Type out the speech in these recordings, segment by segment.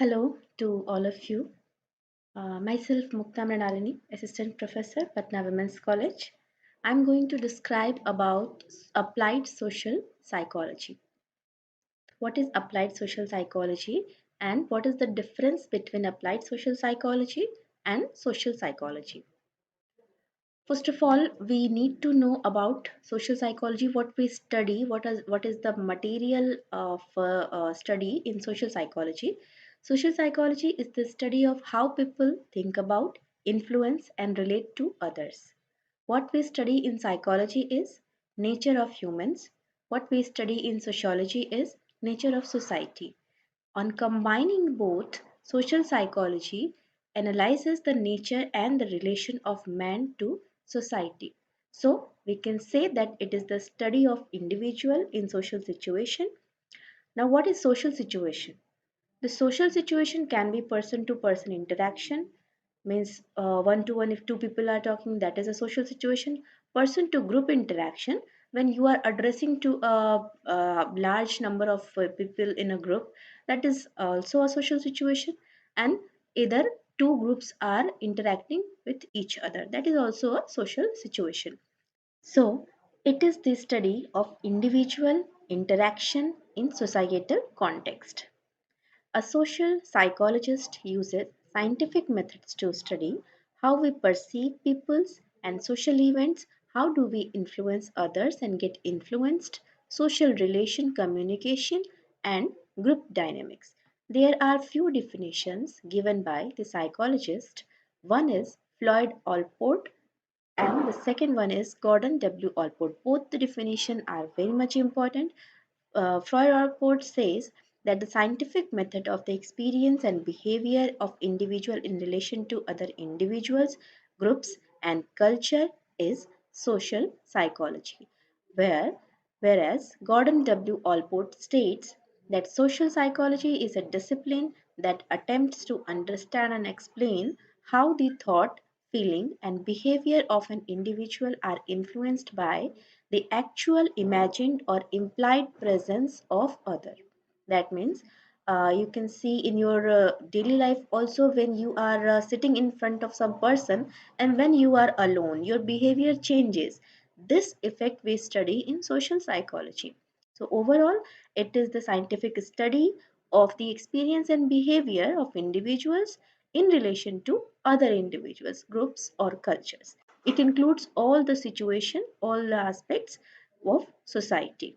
Hello to all of you. Myself Mukta Mrinalini, Assistant Professor, Patna Women's College. I'm going to describe about applied social psychology. What is applied social psychology and what is the difference between applied social psychology and social psychology? First of all, we need to know about social psychology, what we study, what is the material of study in social psychology. Social psychology is the study of how people think about, influence, and relate to others. What we study in psychology is nature of humans. What we study in sociology is nature of society. On combining both, social psychology analyzes the nature and the relation of man to society. So, we can say that it is the study of individual in social situation. Now, what is social situation? The social situation can be person to person interaction, means one to one if two people are talking, that is a social situation. Person to group interaction, when you are addressing to a large number of people in a group, that is also a social situation. And either two groups are interacting with each other, that is also a social situation. So, it is the study of individual interaction in societal context. A social psychologist uses scientific methods to study how we perceive peoples and social events, how do we influence others and get influenced, social relation communication, and group dynamics. There are few definitions given by the psychologist. One is Floyd Allport and the second one is Gordon W. Allport. Both the definition are very much important. Freud report says that the scientific method of the experience and behavior of individual in relation to other individuals, groups, and culture is social psychology. Where, whereas Gordon W. Allport states that social psychology is a discipline that attempts to understand and explain how the thought, feeling, and behavior of an individual are influenced by the actual imagined or implied presence of other. That means you can see in your daily life also, when you are sitting in front of some person and when you are alone your behavior changes. This effect we study in social psychology. So overall, it is the scientific study of the experience and behavior of individuals in relation to other individuals, groups, or cultures. It includes all the situation, all the aspects of society.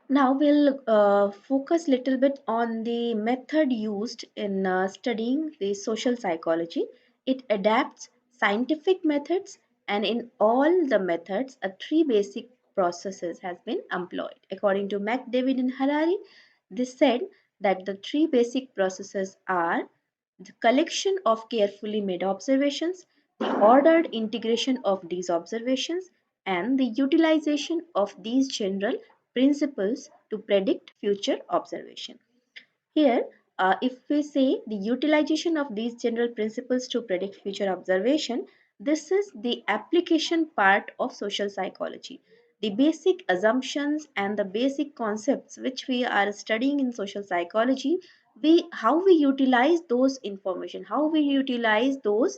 Now we'll focus little bit on the method used in studying the social psychology. It adapts scientific methods, and in all the methods, three basic processes has been employed. According to McDavid and Harari, they said that the three basic processes are the collection of carefully made observations, the ordered integration of these observations, and the utilization of these general principles to predict future observation. Here, if we say the utilization of these general principles to predict future observation, this is the application part of social psychology. The basic assumptions and the basic concepts which we are studying in social psychology, we how we utilize those information, how we utilize those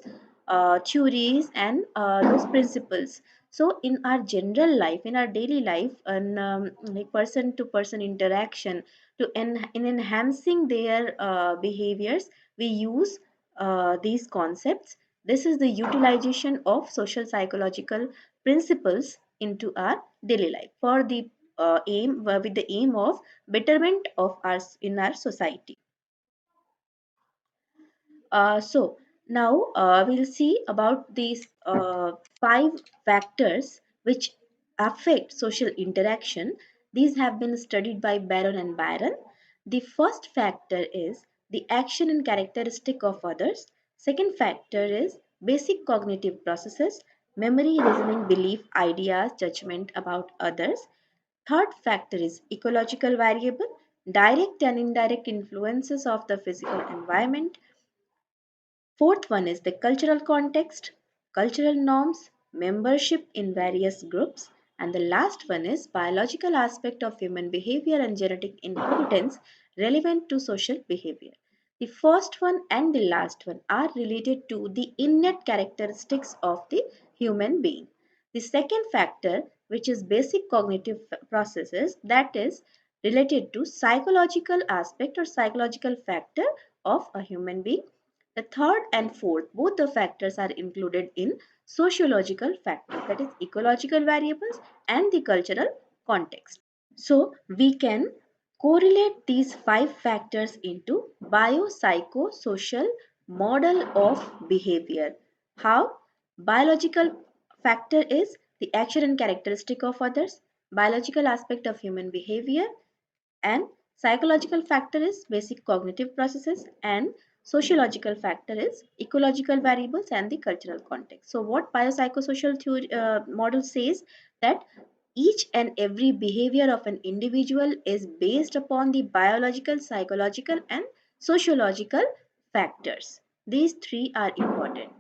theories and those principles. So in our general life, in our daily life, and like person to person interaction, in enhancing their behaviors, we use these concepts. This is the utilization of social psychological principles into our daily life for the aim with the aim of betterment of us in our society. So now we'll see about these five factors which affect social interaction. These have been studied by Baron and Byron. The first factor is the action and characteristic of others. Second factor is basic cognitive processes, memory, reasoning, belief, ideas, judgment about others. Third factor is ecological variable, direct and indirect influences of the physical environment. Fourth one is the cultural context, cultural norms, membership in various groups. And the last one is biological aspect of human behavior and genetic inheritance relevant to social behavior. The first one and the last one are related to the innate characteristics of the human being. The second factor, which is basic cognitive processes, that is related to psychological aspect or psychological factor of a human being. The third and fourth, both the factors are included in sociological factors, that is ecological variables and the cultural context. So we can correlate these five factors into biopsychosocial model of behavior. How? Biological factor is the action and characteristic of others, biological aspect of human behavior, and psychological factor is basic cognitive processes, and sociological factor is ecological variables and the cultural context. So what biopsychosocial theory model says that each and every behavior of an individual is based upon the biological, psychological and sociological factors. These three are important.